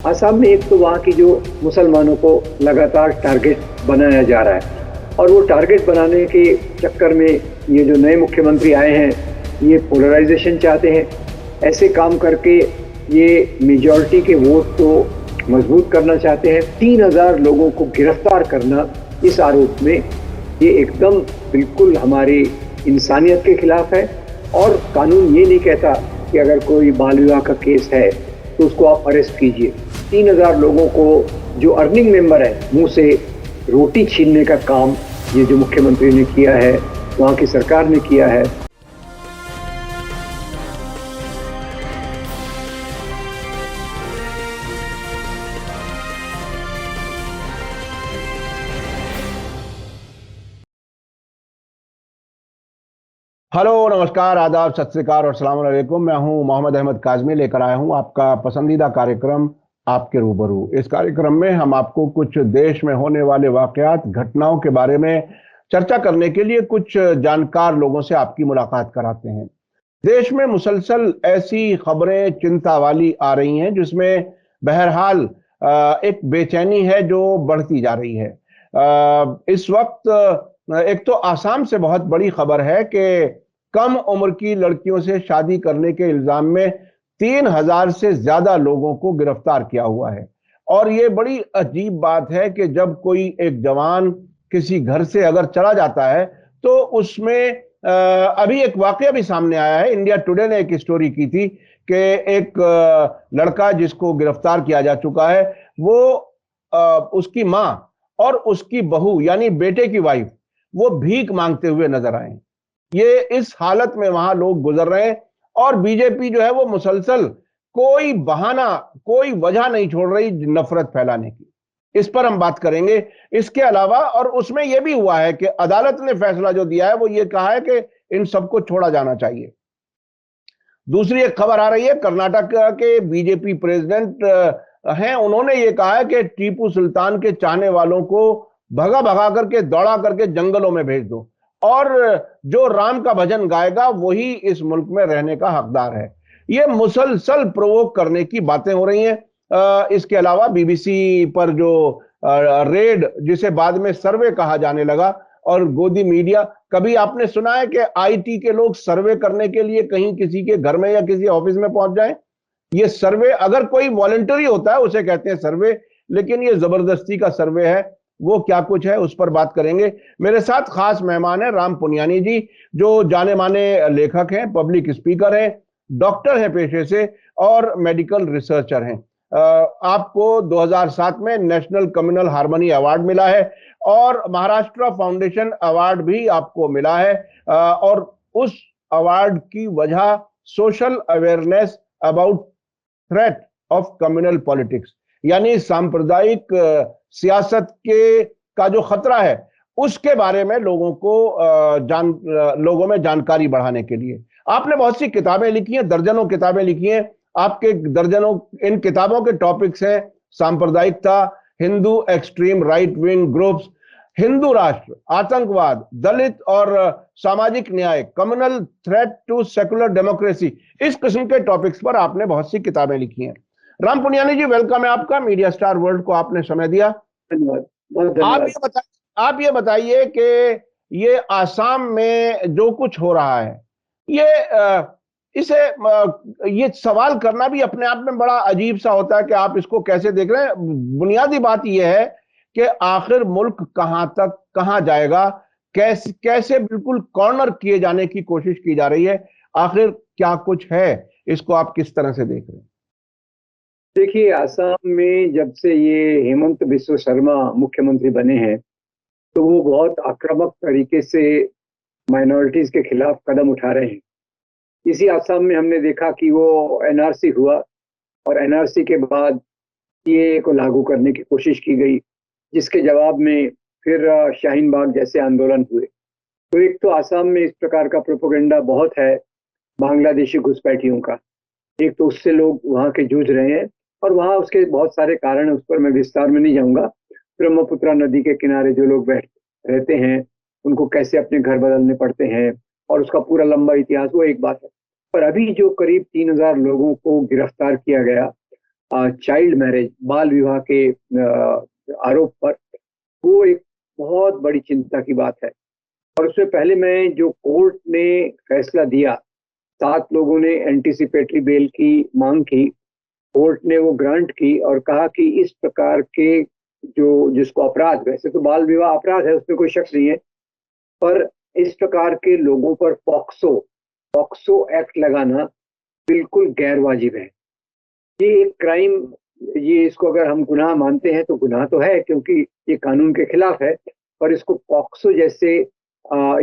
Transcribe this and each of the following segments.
असम में एक तो वहाँ की जो मुसलमानों को लगातार टारगेट बनाया जा रहा है और वो टारगेट बनाने के चक्कर में ये जो नए मुख्यमंत्री आए हैं ये पोलराइजेशन चाहते हैं। ऐसे काम करके ये मेजॉरिटी के वोट को मजबूत करना चाहते हैं। 3000 लोगों को गिरफ्तार करना इस आरोप में ये एकदम बिल्कुल हमारी इंसानियत के खिलाफ है। और कानून ये नहीं कहता कि अगर कोई बाल विवाह का केस है तो उसको आप अरेस्ट कीजिए। 3000 लोगों को जो अर्निंग मेंबर है मुंह से रोटी छीनने का काम ये जो मुख्यमंत्री ने किया है, वहाँ की सरकार ने किया है। हेलो, नमस्कार, आदाब, सत श्री अकाल और अस्सलाम वालेकुम। मैं हूं मोहम्मद अहमद काज़मी, लेकर आया हूं आपका पसंदीदा कार्यक्रम आपके रूबरू। इस कार्यक्रम में हम आपको कुछ देश में होने वाले वाकयात, घटनाओं के बारे में चर्चा करने के लिए कुछ जानकार लोगों से आपकी मुलाकात कराते हैं। देश में मुसलसल ऐसी खबरें चिंता वाली आ रही हैं जिसमें बहरहाल एक बेचैनी है जो बढ़ती जा रही है। इस वक्त एक तो आसाम से बहुत बड़ी खबर है कि कम उम्र की लड़कियों से शादी करने के इल्जाम में 3000 से ज्यादा लोगों को गिरफ्तार किया हुआ है। और ये बड़ी अजीब बात है कि जब कोई एक जवान किसी घर से अगर चला जाता है तो उसमें अभी एक वाकया भी सामने आया है। इंडिया टुडे ने एक स्टोरी की थी कि एक लड़का जिसको गिरफ्तार किया जा चुका है वो उसकी मां और उसकी बहू यानी बेटे की वाइफ वो भीख मांगते हुए नजर आए। ये इस हालत में वहां लोग गुजर रहे हैं और बीजेपी जो है वो मुसलसल कोई बहाना, कोई वजह नहीं छोड़ रही नफरत फैलाने की। इस पर हम बात करेंगे। इसके अलावा और उसमें यह भी हुआ है कि अदालत ने फैसला जो दिया है वो ये कहा है कि इन सबको छोड़ा जाना चाहिए। दूसरी एक खबर आ रही है, कर्नाटक के बीजेपी प्रेसिडेंट हैं, उन्होंने ये कहा है कि टीपू सुल्तान के चाहने वालों को भगा भगा करके, दौड़ा करके जंगलों में भेज दो और जो राम का भजन गाएगा वही इस मुल्क में रहने का हकदार है। ये मुसलसल प्रोवोक करने की बातें हो रही हैं। इसके अलावा बीबीसी पर जो रेड, जिसे बाद में सर्वे कहा जाने लगा, और गोदी मीडिया, कभी आपने सुना है कि आईटी के लोग सर्वे करने के लिए कहीं किसी के घर में या किसी ऑफिस में पहुंच जाएं? ये सर्वे अगर कोई वॉलंटरी होता है उसे कहते हैं सर्वे, लेकिन ये जबरदस्ती का सर्वे है। वो क्या कुछ है उस पर बात करेंगे। मेरे साथ खास मेहमान है राम पुनियानी जी, जो जाने माने लेखक हैं, पब्लिक स्पीकर हैं, डॉक्टर हैं पेशे से और मेडिकल रिसर्चर हैं। आपको 2007 में नेशनल कम्युनल हार्मनी अवार्ड मिला है और महाराष्ट्र फाउंडेशन अवार्ड भी आपको मिला है। और उस अवार्ड की वजह social awareness about threat of communal politics, यानी सांप्रदायिक सियासत के का जो खतरा है उसके बारे में लोगों में जानकारी बढ़ाने के लिए आपने बहुत सी किताबें लिखी हैं, दर्जनों किताबें लिखी हैं। आपके दर्जनों इन किताबों के टॉपिक्स हैं सांप्रदायिकता, Hindu extreme right wing groups, Hindu राष्ट्र, आतंकवाद, दलित और सामाजिक न्याय, communal threat to secular democracy. इस किस्म के टॉपिक्स पर आपने बहुत सी किताबें लिखी हैं। राम पुनियानी जी, वेलकम है आपका। मीडिया स्टार वर्ल्ड को आपने समय दिया। धन्यवाद, बहुत आप धन्यवाद। ये बताइए आप ये बताइए कि ये आसाम में जो कुछ हो रहा है, ये ये सवाल करना भी अपने आप में बड़ा अजीब सा होता है कि आप इसको कैसे देख रहे हैं। बुनियादी बात यह है कि आखिर मुल्क कहां तक कहां जाएगा, कैसे कैसे बिल्कुल कॉर्नर किए जाने की कोशिश की जा रही है। आखिर क्या कुछ है, इसको आप किस तरह से देख रहे हैं? देखिए, आसाम में जब से ये हेमंत बिस्व शर्मा मुख्यमंत्री बने हैं तो वो बहुत आक्रामक तरीके से माइनॉरिटीज के खिलाफ कदम उठा रहे हैं। इसी आसाम में हमने देखा कि वो एनआरसी हुआ और एनआरसी के बाद सीएए को लागू करने की कोशिश की गई, जिसके जवाब में फिर शाहीन बाग जैसे आंदोलन हुए। तो एक तो आसाम में इस प्रकार का प्रोपेगेंडा बहुत है बांग्लादेशी घुसपैठियों का। एक तो उससे लोग वहाँ के जूझ रहे हैं और वहाँ उसके बहुत सारे कारण है, उस पर मैं विस्तार में नहीं जाऊंगा। ब्रह्मपुत्रा नदी के किनारे जो लोग बैठ रहते हैं उनको कैसे अपने घर बदलने पड़ते हैं और उसका पूरा लंबा इतिहास, वो एक बात है। पर अभी जो करीब 3000 लोगों को गिरफ्तार किया गया चाइल्ड मैरिज, बाल विवाह के आरोप पर, वो एक बहुत बड़ी चिंता की बात है। और उससे पहले मैं जो कोर्ट ने फैसला दिया, 7 लोगों ने एंटीसिपेटरी बेल की मांग की, कोर्ट ने वो ग्रांट की और कहा कि इस प्रकार के जो जिसको अपराध, वैसे तो बाल विवाह अपराध है, उसमें कोई शक नहीं है, पर इस प्रकार के लोगों पर पॉक्सो पॉक्सो एक्ट लगाना बिल्कुल गैर वाजिब है। ये एक क्राइम, ये इसको अगर हम गुनाह मानते हैं तो गुनाह तो है क्योंकि ये कानून के खिलाफ है, पर इसको पॉक्सो जैसे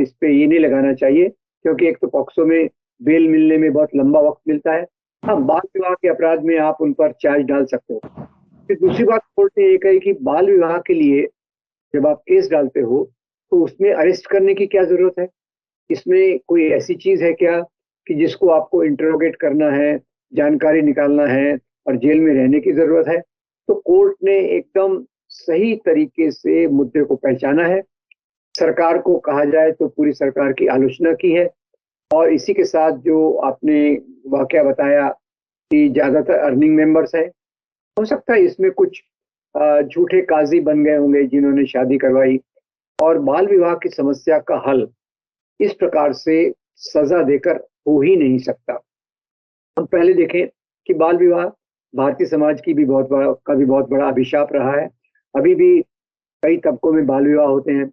इस पे ये नहीं लगाना चाहिए, क्योंकि एक तो पॉक्सो में बेल मिलने में बहुत लंबा वक्त मिलता है। हाँ, बाल विवाह के अपराध में आप उन पर चार्ज डाल सकते हो। फिर दूसरी बात कोर्ट ने ये कही कि बाल विवाह के लिए जब आप केस डालते हो तो उसमें अरेस्ट करने की क्या जरूरत है? इसमें कोई ऐसी चीज है क्या कि जिसको आपको इंटरोगेट करना है, जानकारी निकालना है और जेल में रहने की जरूरत है? तो कोर्ट ने एकदम सही तरीके से मुद्दे को पहचाना है। सरकार को कहा जाए तो पूरी सरकार की आलोचना की है। और इसी के साथ जो आपने वाकया बताया कि ज्यादातर अर्निंग मेंबर्स हैं, हो सकता है इसमें कुछ झूठे काजी बन गए होंगे जिन्होंने शादी करवाई। और बाल विवाह की समस्या का हल इस प्रकार से सजा देकर हो ही नहीं सकता। हम पहले देखें कि बाल विवाह भारतीय समाज की भी बहुत बड़ा अभिशाप रहा है। अभी भी कई तबकों में बाल विवाह होते हैं।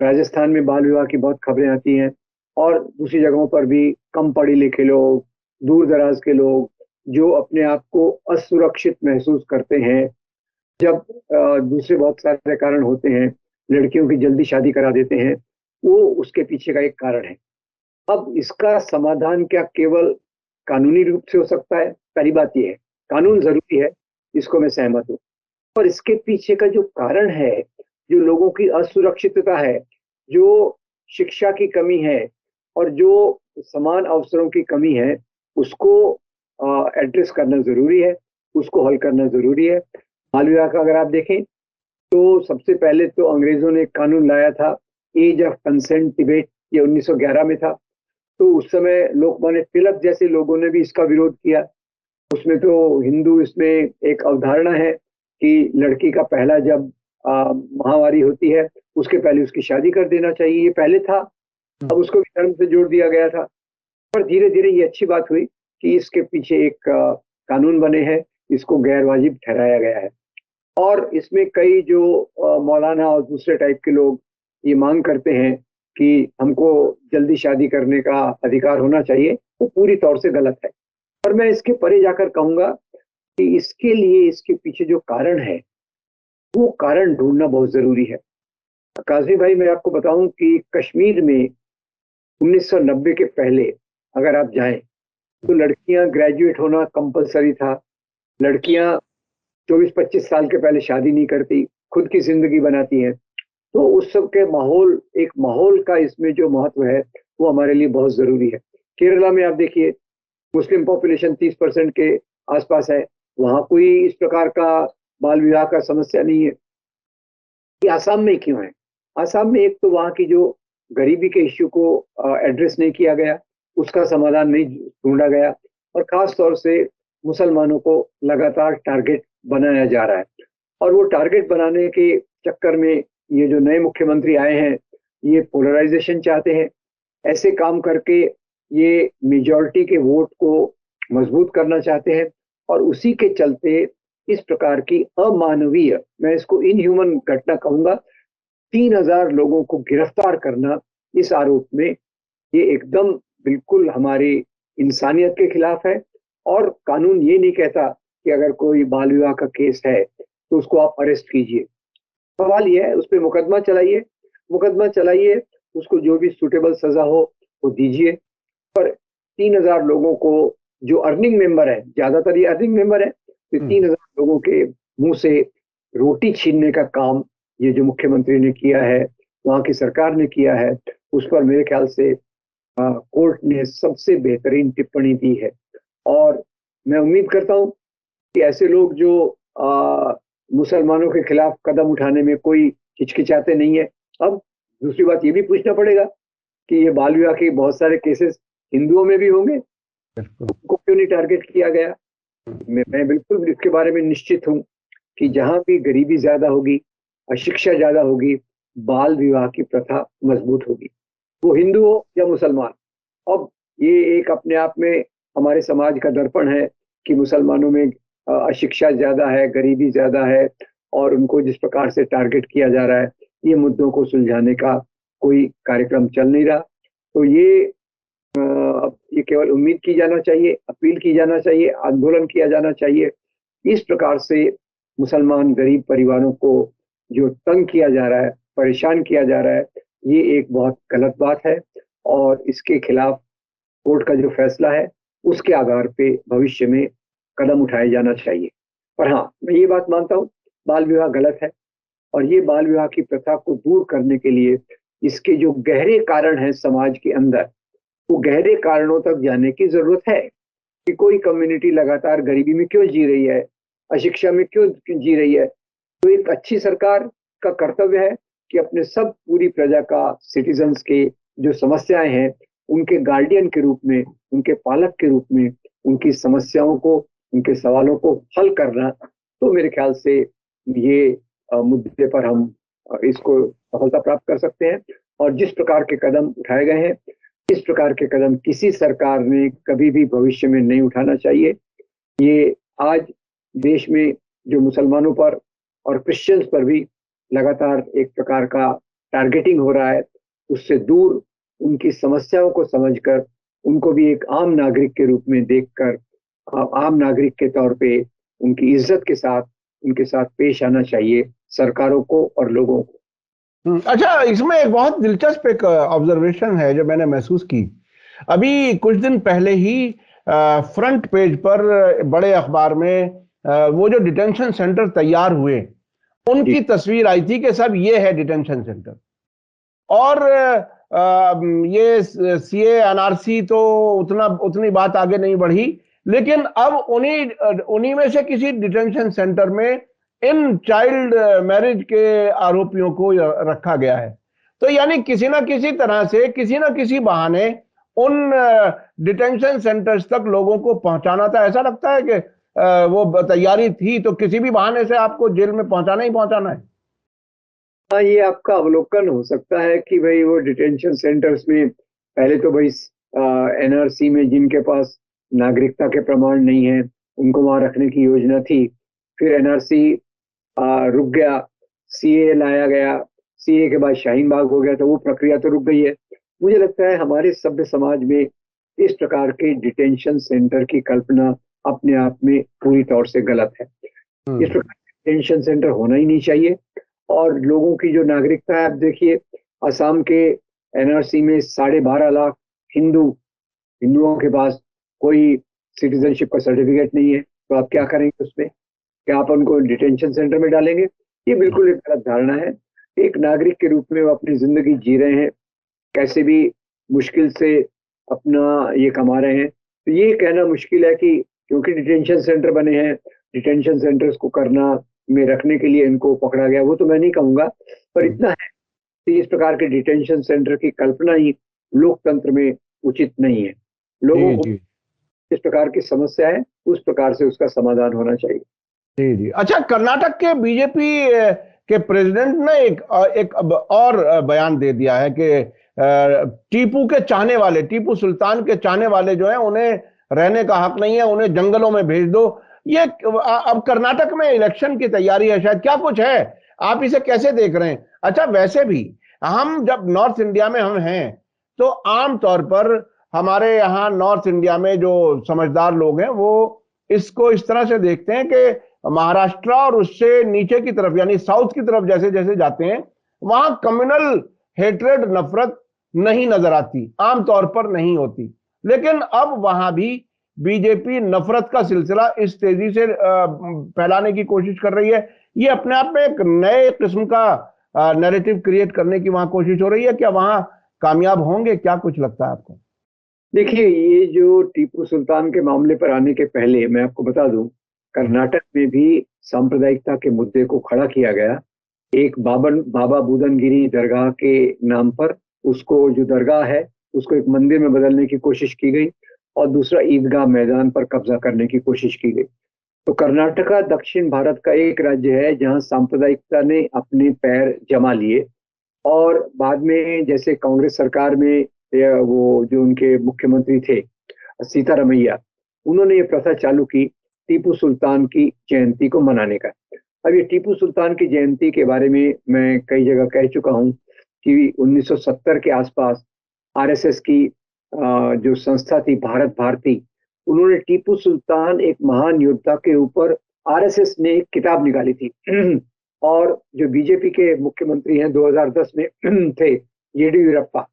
राजस्थान में बाल विवाह की बहुत खबरें आती हैं, और दूसरी जगहों पर भी कम पढ़े लिखे लोग, दूर दराज के लोग जो अपने आप को असुरक्षित महसूस करते हैं, जब दूसरे बहुत सारे कारण होते हैं, लड़कियों की जल्दी शादी करा देते हैं, वो उसके पीछे का एक कारण है। अब इसका समाधान क्या केवल कानूनी रूप से हो सकता है? पहली बात यह है, कानून जरूरी है, इसको मैं सहमत हूँ, पर इसके पीछे का जो कारण है, जो लोगों की असुरक्षितता है, जो शिक्षा की कमी है और जो समान अवसरों की कमी है, उसको एड्रेस करना जरूरी है, उसको हल करना जरूरी है। बाल विवाह का अगर आप देखें तो सबसे पहले तो अंग्रेजों ने एक कानून लाया था, एज ऑफ कंसेंट डिबेट, ये 1911 में था। तो उस समय लोकमान्य तिलक जैसे लोगों ने भी इसका विरोध किया। उसमें तो हिंदू, इसमें एक अवधारणा है कि लड़की का पहला जब माहवारी होती है उसके पहले उसकी शादी कर देना चाहिए, ये पहले था। अब उसको भी धर्म से जोड़ दिया गया था। पर धीरे धीरे ये अच्छी बात हुई कि इसके पीछे एक कानून बने हैं, इसको गैर वाजिब ठहराया गया है। और इसमें कई जो मौलाना और दूसरे टाइप के लोग ये मांग करते हैं कि हमको जल्दी शादी करने का अधिकार होना चाहिए, वो पूरी तौर से गलत है। और मैं इसके परे जाकर कहूंगा कि इसके लिए, इसके पीछे जो कारण है, वो कारण ढूंढना बहुत जरूरी है। काजी भाई, मैं आपको बताऊं कि कश्मीर में 1990 के पहले अगर आप जाएं तो लड़कियां ग्रेजुएट होना कंपलसरी था। लड़कियां 24-25 साल के पहले शादी नहीं करती, खुद की जिंदगी बनाती हैं। तो उस सब के माहौल, एक माहौल का इसमें जो महत्व है, वो हमारे लिए बहुत जरूरी है। केरला में आप देखिए, मुस्लिम पॉपुलेशन 30% के आसपास है, वहां कोई इस प्रकार का बाल विवाह का समस्या नहीं है। ये आसाम में क्यों है? आसाम में एक तो वहां की जो गरीबी के इश्यू को एड्रेस नहीं किया गया, उसका समाधान नहीं ढूंढा गया, और खास तौर से मुसलमानों को लगातार टारगेट बनाया जा रहा है। और वो टारगेट बनाने के चक्कर में ये जो नए मुख्यमंत्री आए हैं, ये पोलराइजेशन चाहते हैं। ऐसे काम करके ये मेजॉरिटी के वोट को मजबूत करना चाहते हैं, और उसी के चलते इस प्रकार की अमानवीय, मैं इसको इनह्यूमन घटना कहूंगा, 3,000 लोगों को गिरफ्तार करना इस आरोप में, ये एकदम बिल्कुल हमारी इंसानियत के खिलाफ है। और कानून ये नहीं कहता कि अगर कोई बाल विवाह का केस है तो उसको आप अरेस्ट कीजिए। सवाल ये है, उस पर मुकदमा चलाइए, उसको जो भी सुटेबल सजा हो वो दीजिए। पर 3,000 लोगों को, जो अर्निंग मेंबर है, ज्यादातर ये अर्निंग मेंबर है, तो 3,000 लोगों के मुंह से रोटी छीनने का काम ये जो मुख्यमंत्री ने किया है, वहां की सरकार ने किया है, उस पर मेरे ख्याल से कोर्ट ने सबसे बेहतरीन टिप्पणी दी है। और मैं उम्मीद करता हूं कि ऐसे लोग जो मुसलमानों के खिलाफ कदम उठाने में कोई हिचकिचाते नहीं है। अब दूसरी बात ये भी पूछना पड़ेगा कि ये बाल विवाह के बहुत सारे केसेस हिंदुओं में भी होंगे, उनको क्यों नहीं टारगेट किया गया? मैं बिल्कुल इसके बारे में निश्चित हूँ कि जहां भी गरीबी ज्यादा होगी, अशिक्षा ज्यादा होगी, बाल विवाह की प्रथा मजबूत होगी, वो हिंदू हो या मुसलमान। अब ये एक अपने आप में हमारे समाज का दर्पण है कि मुसलमानों में अशिक्षा ज्यादा है, गरीबी ज्यादा है, और उनको जिस प्रकार से टारगेट किया जा रहा है, ये मुद्दों को सुलझाने का कोई कार्यक्रम चल नहीं रहा। तो ये केवल उम्मीद की जाना चाहिए, अपील की जाना चाहिए, आंदोलन किया जाना चाहिए। इस प्रकार से मुसलमान गरीब परिवारों को जो तंग किया जा रहा है, परेशान किया जा रहा है, ये एक बहुत गलत बात है। और इसके खिलाफ कोर्ट का जो फैसला है, उसके आधार पे भविष्य में कदम उठाए जाना चाहिए। पर हाँ, मैं ये बात मानता हूँ, बाल विवाह गलत है, और ये बाल विवाह की प्रथा को दूर करने के लिए इसके जो गहरे कारण हैं समाज के अंदर, वो गहरे कारणों तक जाने की जरूरत है कि कोई कम्युनिटी लगातार गरीबी में क्यों जी रही है, अशिक्षा में क्यों जी रही है। तो एक अच्छी सरकार का कर्तव्य है कि अपने सब पूरी प्रजा का, सिटीजन्स के जो समस्याएं हैं, उनके गार्डियन के रूप में, उनके पालक के रूप में उनकी समस्याओं को, उनके सवालों को हल करना। तो मेरे ख्याल से ये मुद्दे पर हम इसको सफलता प्राप्त कर सकते हैं। और जिस प्रकार के कदम उठाए गए हैं, इस प्रकार के कदम किसी सरकार ने कभी भी भविष्य में नहीं उठाना चाहिए। ये आज देश में जो मुसलमानों पर और क्रिश्चियंस पर भी लगातार एक प्रकार का टारगेटिंग हो रहा है, उससे दूर उनकी समस्याओं को समझकर, उनको भी एक आम नागरिक के रूप में देखकर, आम नागरिक के तौर पे उनकी इज्जत के साथ उनके साथ पेश आना चाहिए सरकारों को और लोगों को। अच्छा, इसमें एक बहुत दिलचस्प एक ऑब्जर्वेशन है जो मैंने महसूस की। अभी कुछ दिन पहले ही फ्रंट पेज पर बड़े अखबार में वो जो डिटेंशन सेंटर तैयार हुए, जी। उनकी तस्वीर आई थी कि सब ये है डिटेंशन सेंटर। और ये सीए एनआरसी तो उतनी बात आगे नहीं बढ़ी, लेकिन अब उन्हीं उन्हीं में से किसी डिटेंशन सेंटर में इन चाइल्ड मैरिज के आरोपियों को रखा गया है। तो यानी किसी ना किसी तरह से, किसी ना किसी बहाने उन डिटेंशन सेंटर्स तक लोगों को पहुंचाना था। ऐसा लगता है कि वो तैयारी थी तो किसी भी बहाने से आपको जेल में पहुंचाना ही पहुंचाना है। हाँ, ये आपका अवलोकन हो सकता है कि भाई वो डिटेंशन सेंटर्स में पहले तो भाई एनआरसी में जिनके पास नागरिकता के प्रमाण नहीं है, उनको वहां रखने की योजना थी। फिर एनआरसी रुक गया, सीए लाया गया, सीए के बाद शाहीन बाग हो गया, तो वो प्रक्रिया तो रुक गई है। मुझे लगता है हमारे सभ्य समाज में इस प्रकार के डिटेंशन सेंटर की कल्पना अपने आप में पूरी तौर से गलत है। इस हम्म। प्रकार डिटेंशन सेंटर होना ही नहीं चाहिए। और लोगों की जो नागरिकता है, आप देखिए, असम के एनआरसी में 12.5 लाख हिंदू हिंदुओं के पास कोई सिटीजनशिप का सर्टिफिकेट नहीं है। तो आप क्या करेंगे उसमें? क्या आप उनको डिटेंशन सेंटर में डालेंगे? ये बिल्कुल एक गलत धारणा है। एक नागरिक के रूप में वो अपनी जिंदगी जी रहे हैं, कैसे भी मुश्किल से अपना ये कमा रहे हैं। तो ये कहना मुश्किल है कि क्योंकि डिटेंशन सेंटर बने हैं, डिटेंशन सेंटर्स को करना में रखने के लिए इनको पकड़ा गया, वो तो मैं नहीं कहूंगा। पर इतना है कि इस प्रकार के डिटेंशन सेंटर की कल्पना ही लोकतंत्र में उचित नहीं है। लोगों जी को जी इस प्रकार की समस्या है, उस प्रकार से उसका समाधान होना चाहिए। जी जी। अच्छा, कर्नाटक के बीजेपी के प्रेसिडेंट ने एक अब और बयान दे दिया है कि टीपू के चाहने वाले, टीपू सुल्तान के चाहने वाले जो हैं, उन्हें रहने का हक नहीं है, उन्हें जंगलों में भेज दो। ये अब कर्नाटक में इलेक्शन की तैयारी है शायद, क्या कुछ है? आप इसे कैसे देख रहे हैं? अच्छा, वैसे भी हम जब नॉर्थ इंडिया में हम हैं, तो आम तौर पर हमारे यहाँ नॉर्थ इंडिया में जो समझदार लोग हैं वो इसको इस तरह से देखते हैं कि महाराष्ट्र और उससे नीचे की तरफ यानी साउथ की तरफ जैसे जैसे जाते हैं, वहां कम्युनल हेट्रेड, नफरत नहीं नजर आती, आमतौर पर नहीं होती। लेकिन अब वहां भी बीजेपी नफरत का सिलसिला इस तेजी से फैलाने की कोशिश कर रही है। ये अपने आप में एक नए किस्म का नैरेटिव क्रिएट करने की वहां कोशिश हो रही है। क्या वहां कामयाब होंगे? क्या कुछ लगता है आपको? देखिए, ये जो टीपू सुल्तान के मामले पर आने के पहले मैं आपको बता दूं, कर्नाटक में भी सांप्रदायिकता के मुद्दे को खड़ा किया गया। एक बाबा बुदनगिरी दरगाह के नाम पर, उसको जो दरगाह है उसको एक मंदिर में बदलने की कोशिश की गई। और दूसरा ईदगाह मैदान पर कब्जा करने की कोशिश की गई। तो कर्नाटका दक्षिण भारत का एक राज्य है जहां सांप्रदायिकता ने अपने पैर जमा लिए, और बाद में जैसे कांग्रेस सरकार में वो जो उनके मुख्यमंत्री थे सीतारमैया, उन्होंने ये प्रथा चालू की टीपू सुल्तान की जयंती को मनाने का। अब ये टीपू सुल्तान की जयंती के बारे में मैं कई जगह कह चुका हूँ कि 1970 के आसपास आरएसएस की जो संस्था थी भारत भारती, उन्होंने टीपू सुल्तान एक महान योद्धा के ऊपर आरएसएस ने एक किताब निकाली थी। और जो बीजेपी के मुख्यमंत्री हैं 2010 में थे येडियुरप्पा,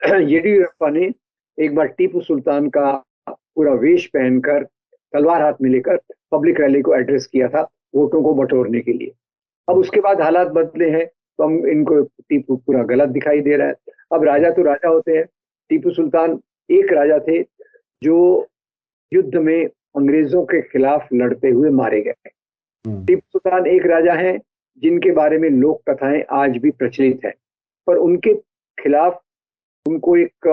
येडियुरप्पा ने एक बार टीपू सुल्तान का पूरा वेश पहनकर तलवार हाथ में लेकर पब्लिक रैली को एड्रेस किया था वोटों को बटोरने के लिए। अब उसके बाद हालात बदले हैं, तो हम इनको टीपू पूरा गलत दिखाई दे रहा है। अब राजा तो राजा होते हैं, टीपू सुल्तान एक राजा थे जो युद्ध में अंग्रेजों के खिलाफ लड़ते हुए मारे गए। टीपू सुल्तान एक राजा हैं जिनके बारे में लोक कथाएं आज भी प्रचलित है, पर उनके खिलाफ उनको एक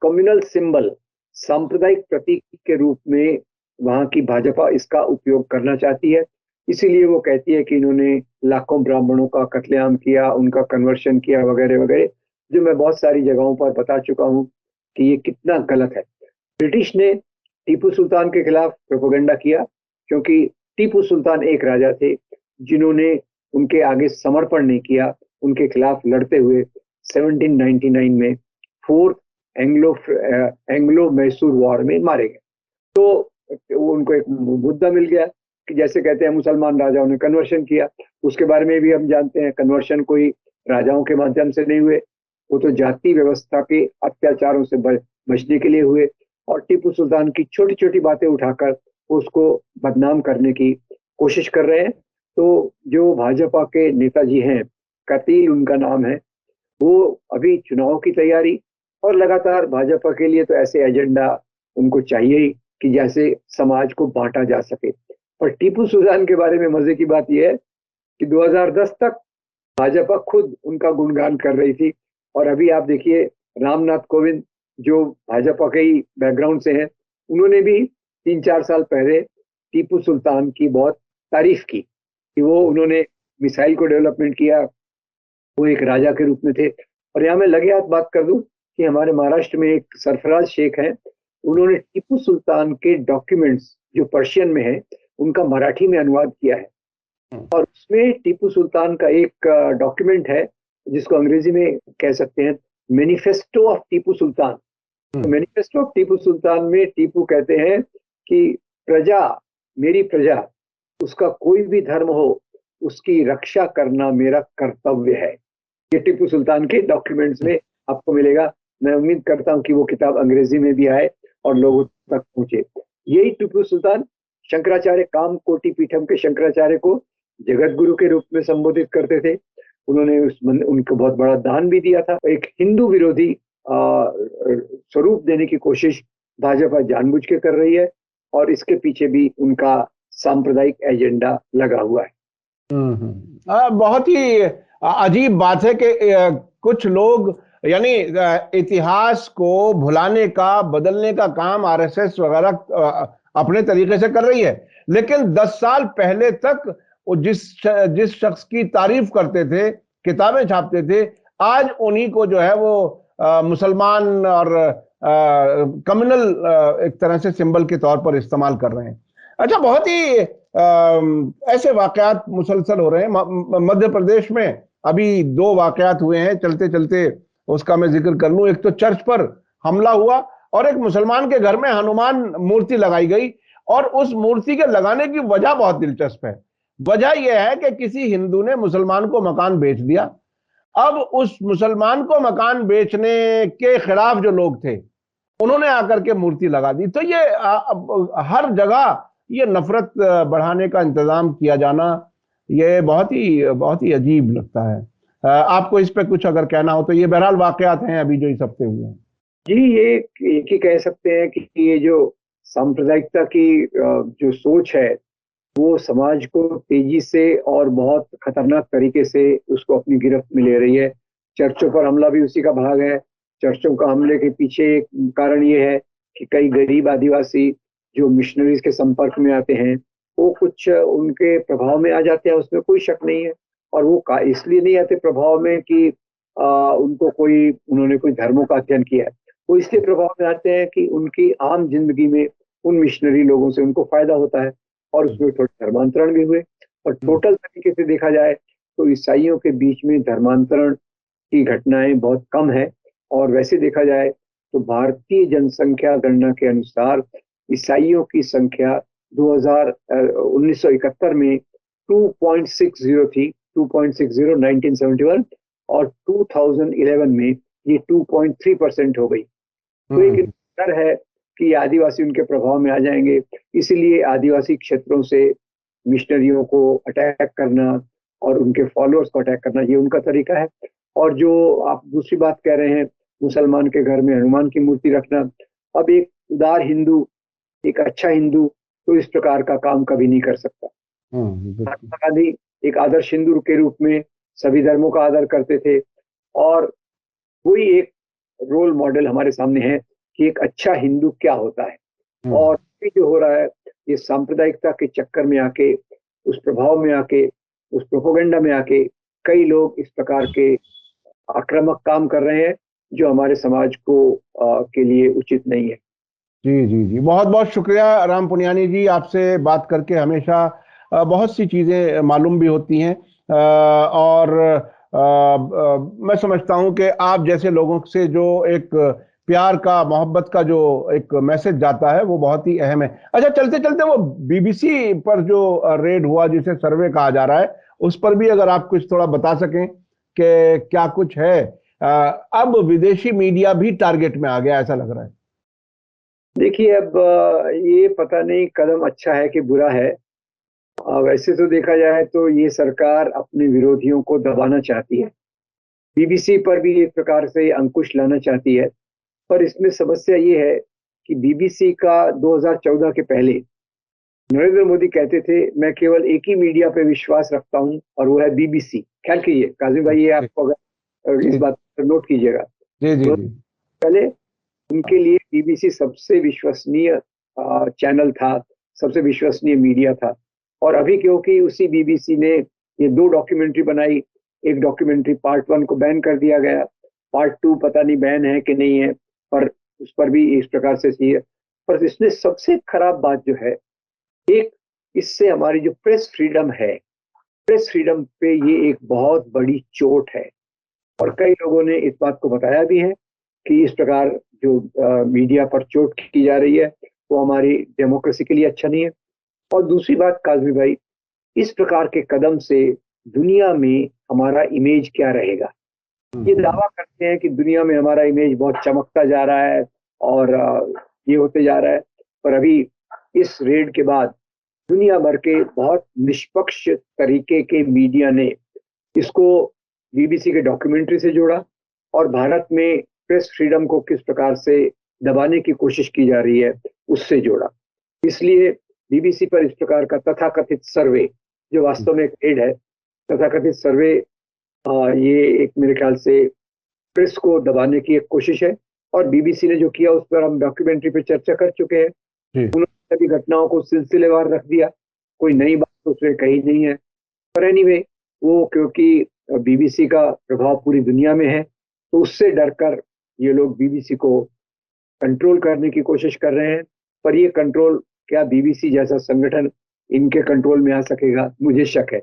कम्युनल सिंबल, सांप्रदायिक प्रतीक के रूप में वहां की भाजपा इसका उपयोग करना चाहती है। इसीलिए वो कहती है कि इन्होंने लाखों ब्राह्मणों का कत्लेआम किया, उनका कन्वर्शन किया वगैरह वगैरह, जो मैं बहुत सारी जगहों पर बता चुका हूं कि ये कितना गलत है। ब्रिटिश ने टीपू सुल्तान के खिलाफ प्रोपेगेंडा किया क्योंकि टीपू सुल्तान एक राजा थे जिन्होंने उनके आगे समर्पण नहीं किया, उनके खिलाफ लड़ते हुए 1799 में फोर्थ एंग्लो मैसूर वॉर में मारे गए। तो उनको एक मुद्दा मिल गया कि जैसे कहते हैं मुसलमान राजाओं ने कन्वर्शन किया, उसके बारे में भी हम जानते हैं कन्वर्शन कोई राजाओं के माध्यम से नहीं हुए, वो तो जाति व्यवस्था के अत्याचारों से बचने के लिए हुए। और टीपू सुल्तान की छोटी छोटी बातें उठाकर उसको बदनाम करने की कोशिश कर रहे हैं। तो जो भाजपा के नेताजी हैं, कतील उनका नाम है, वो अभी चुनाव की तैयारी और लगातार भाजपा के लिए तो ऐसे एजेंडा उनको चाहिए ही कि जैसे समाज को बांटा जा सके। और टीपू सुल्तान के बारे में मजे की बात यह है कि 2010 तक भाजपा खुद उनका गुणगान कर रही थी, और अभी आप देखिए रामनाथ कोविंद जो भाजपा के ही बैकग्राउंड से हैं, उन्होंने भी 3-4 साल पहले टीपू सुल्तान की बहुत तारीफ की कि वो उन्होंने मिसाइल को डेवलपमेंट किया, वो एक राजा के रूप में थे। और यहाँ मैं लगे हाथ बात कर दूं कि हमारे महाराष्ट्र में एक सरफराज शेख हैं, उन्होंने टीपू सुल्तान के डॉक्यूमेंट्स जो पर्शियन में है उनका मराठी में अनुवाद किया है। और उसमें टीपू सुल्तान का एक डॉक्यूमेंट है जिसको अंग्रेजी में कह सकते हैं मैनिफेस्टो ऑफ टीपू सुल्तान। तो मैनिफेस्टो ऑफ टीपू सुल्तान में टीपू कहते हैं कि प्रजा, मेरी प्रजा, उसका कोई भी धर्म हो, उसकी रक्षा करना मेरा कर्तव्य है। ये टीपू सुल्तान के डॉक्यूमेंट्स में आपको मिलेगा। मैं उम्मीद करता हूं कि वो किताब अंग्रेजी में भी आए और लोगों तक पहुंचे। यही टीपू सुल्तान शंकराचार्य काम कोटि पीठम के शंकराचार्य को जगत गुरु के रूप में संबोधित करते थे। उन्होंने उनको बहुत बड़ा दान भी दिया था। एक हिंदू विरोधी स्वरूप देने की कोशिश भाजपा जानबूझ के कर रही है, और इसके पीछे भी उनका सांप्रदायिक एजेंडा लगा हुआ है। बहुत ही अजीब बात है कि कुछ लोग यानी इतिहास को भुलाने का, बदलने का काम आरएसएस वगैरह अपने तरीके से कर रही है, लेकिन 10 साल पहले तक वो जिस शख्स की तारीफ करते थे, किताबें छापते थे, आज उन्हीं को जो है वो मुसलमान और कम्युनल एक तरह से सिंबल के तौर पर इस्तेमाल कर रहे हैं। अच्छा, बहुत ही ऐसे वाकयात मुसलसल हो रहे हैं। मध्य प्रदेश में अभी 2 वाकयात हुए हैं, चलते चलते उसका मैं जिक्र कर लूं। एक तो चर्च पर हमला हुआ और एक मुसलमान के घर में हनुमान मूर्ति लगाई गई, और उस मूर्ति के लगाने की वजह बहुत दिलचस्प है। वजह यह है कि किसी हिंदू ने मुसलमान को मकान बेच दिया। अब उस मुसलमान को मकान बेचने के खिलाफ जो लोग थे, उन्होंने आकर के मूर्ति लगा दी। तो ये हर जगह ये नफरत बढ़ाने का इंतजाम किया जाना, ये बहुत ही अजीब लगता है। आपको इस पे कुछ अगर कहना हो तो ये बहरहाल वाकयात हैं अभी जो इस हफ्ते हुए हैं। जी, ये एक ही कह सकते हैं कि ये जो सांप्रदायिकता की जो सोच है वो समाज को तेजी से और बहुत खतरनाक तरीके से उसको अपनी गिरफ्त में ले रही है। चर्चों पर हमला भी उसी का भाग है। चर्चों का हमले के पीछे एक कारण ये है कि कई गरीब आदिवासी जो मिशनरीज के संपर्क में आते हैं वो कुछ उनके प्रभाव में आ जाते हैं, उसमें कोई शक नहीं है। और वो इसलिए नहीं आते प्रभाव में कि उनको कोई उन्होंने कोई धर्मों का अध्ययन किया है, वो इसलिए प्रभाव में आते हैं कि उनकी आम जिंदगी में उन मिशनरी लोगों से उनको फायदा होता है और उसमें थोड़े धर्मांतरण भी हुए। और टोटल तरीके से देखा जाए तो ईसाइयों के बीच में धर्मांतरण की घटनाएं बहुत कम है। और वैसे देखा जाए तो भारतीय जनसंख्या गणना के अनुसार ईसाइयों की संख्या 1971 में 2.60 थी, 2.60 1971, और 2011 में ये 2.3% हो गई। तो एक डर है कि आदिवासी उनके प्रभाव में आ जाएंगे, इसीलिए आदिवासी क्षेत्रों से मिशनरियों को अटैक करना और उनके फॉलोअर्स को अटैक करना, ये उनका तरीका है। और जो आप दूसरी बात कह रहे हैं, मुसलमान के घर में हनुमान की मूर्ति रखना, अब एक उदार हिंदू, एक अच्छा हिंदू तो इस प्रकार का काम कभी नहीं कर सकता। महात्मा गांधी एक आदर्श हिंदू के रूप में सभी धर्मों का आदर करते थे, और वही एक रोल मॉडल हमारे सामने है कि एक अच्छा हिंदू क्या होता है। और जो हो रहा है ये सांप्रदायिकता के चक्कर में आके, उस प्रभाव में आके, उस प्रोपोगेंडा में आके कई लोग इस प्रकार के आक्रामक काम कर रहे हैं जो हमारे समाज को के लिए उचित नहीं है। जी जी जी, बहुत बहुत शुक्रिया राम पुनियानी जी। आपसे बात करके हमेशा बहुत सी चीजें मालूम भी होती हैं, और मैं समझता हूं कि आप जैसे लोगों से जो एक प्यार का, मोहब्बत का जो एक मैसेज जाता है वो बहुत ही अहम है। अच्छा, चलते चलते वो बीबीसी पर जो रेड हुआ, जिसे सर्वे कहा जा रहा है, उस पर भी अगर आप कुछ थोड़ा बता सकें कि क्या कुछ है। अब विदेशी मीडिया भी टारगेट में आ गया, ऐसा लग रहा है। देखिए, अब ये पता नहीं कदम अच्छा है कि बुरा है। वैसे तो देखा जाए तो ये सरकार अपने विरोधियों को दबाना चाहती है, बीबीसी पर भी एक प्रकार से अंकुश लाना चाहती है। पर इसमें समस्या ये है कि बीबीसी का 2014 के पहले नरेंद्र मोदी कहते थे मैं केवल एक ही मीडिया पे विश्वास रखता हूं और वो है बीबीसी। ख्याल कीजिए काजिम भाई, ये आपको अगर इस बात पर नोट कीजिएगा। जी जी तो जी। पहले उनके लिए बीबीसी सबसे विश्वसनीय चैनल था, सबसे विश्वसनीय मीडिया था। और अभी क्योंकि उसी बीबीसी ने ये 2 डॉक्यूमेंट्री बनाई, एक डॉक्यूमेंट्री पार्ट 1 को बैन कर दिया गया, पार्ट 2 पता नहीं बैन है कि नहीं है, पर उस पर भी इस प्रकार से चाहिए। पर इसमें सबसे खराब बात जो है, एक इससे हमारी जो प्रेस फ्रीडम है, प्रेस फ्रीडम पे ये एक बहुत बड़ी चोट है। और कई लोगों ने इस बात को बताया भी है कि इस प्रकार जो मीडिया पर चोट की जा रही है वो हमारी डेमोक्रेसी के लिए अच्छा नहीं है। और दूसरी बात काजमी भाई, इस प्रकार के कदम से दुनिया में हमारा इमेज क्या रहेगा। ये दावा करते हैं कि दुनिया में हमारा इमेज बहुत चमकता जा रहा है और ये होते जा रहा है, पर अभी इस रेड के बाद दुनिया भर के बहुत निष्पक्ष तरीके के मीडिया ने इसको बीबीसी के डॉक्यूमेंट्री से जोड़ा और भारत में प्रेस फ्रीडम को किस प्रकार से दबाने की कोशिश की जा रही है उससे जोड़ा। इसलिए बीबीसी पर इस प्रकार का तथाकथित सर्वे, जो वास्तव में एक एड है, तथाकथित सर्वे, ये एक मेरे ख्याल से प्रेस को दबाने की एक कोशिश है। और बीबीसी ने जो किया उस पर हम डॉक्यूमेंट्री पे चर्चा कर चुके हैं। उन्होंने सभी घटनाओं को सिलसिलेवार रख दिया, कोई नई बात तो उसमें कही नहीं है। पर एनीवे, वो क्योंकि बीबीसी का प्रभाव पूरी दुनिया में है तो उससे डरकर ये लोग बीबीसी को कंट्रोल करने की कोशिश कर रहे हैं। पर ये कंट्रोल क्या बीबीसी जैसा संगठन इनके कंट्रोल में आ सकेगा, मुझे शक है,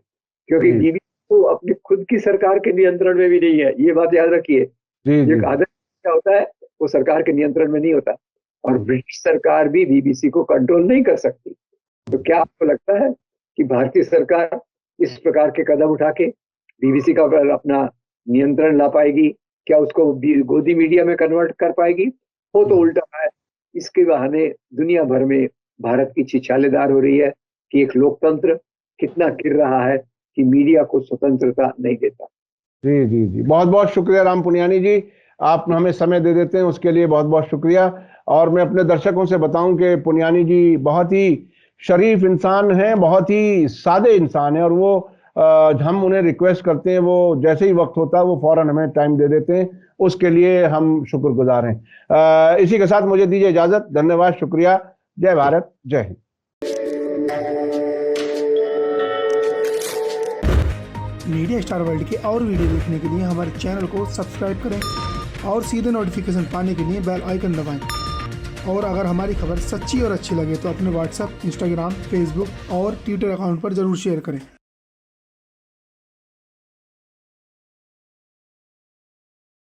क्योंकि बीबीसी तो अपनी खुद की सरकार के नियंत्रण में भी नहीं है, ये बात याद रखिए। जो आदर्श क्या होता है वो सरकार के नियंत्रण में नहीं होता, और ब्रिटिश सरकार भी बीबीसी को कंट्रोल नहीं कर सकती। तो क्या आपको लगता है कि भारतीय सरकार इस प्रकार के कदम उठा के बीबीसी का अपना नियंत्रण ला पाएगी? क्या उसको गोदी मीडिया में कन्वर्ट कर पाएगी? वो तो उल्टा है। इसके बहाने दुनिया भर में भारत की छिछालेदार हो रही है कि एक लोकतंत्र कितना गिर रहा है, कि मीडिया को स्वतंत्रता नहीं देता। जी जी जी, बहुत बहुत शुक्रिया राम पुनियानी जी, आप हमें समय दे देते हैं उसके लिए बहुत बहुत शुक्रिया। और मैं अपने दर्शकों से बताऊं कि पुनियानी जी बहुत ही शरीफ इंसान हैं, बहुत ही सादे इंसान हैं, और वो हम उन्हें रिक्वेस्ट करते हैं, वो जैसे ही वक्त होता है वो फौरन हमें टाइम दे देते हैं, उसके लिए हम शुक्रगुजार हैं। इसी के साथ मुझे दीजिए इजाजत। धन्यवाद, शुक्रिया। जय भारत, जय हिंद। मीडिया स्टार वर्ल्ड के और वीडियो देखने के लिए हमारे चैनल को सब्सक्राइब करें और सीधे नोटिफिकेशन पाने के लिए बेल आइकन दबाएं। और अगर हमारी खबर सच्ची और अच्छी लगे तो अपने व्हाट्सएप, इंस्टाग्राम, फेसबुक और ट्विटर अकाउंट पर जरूर शेयर करें।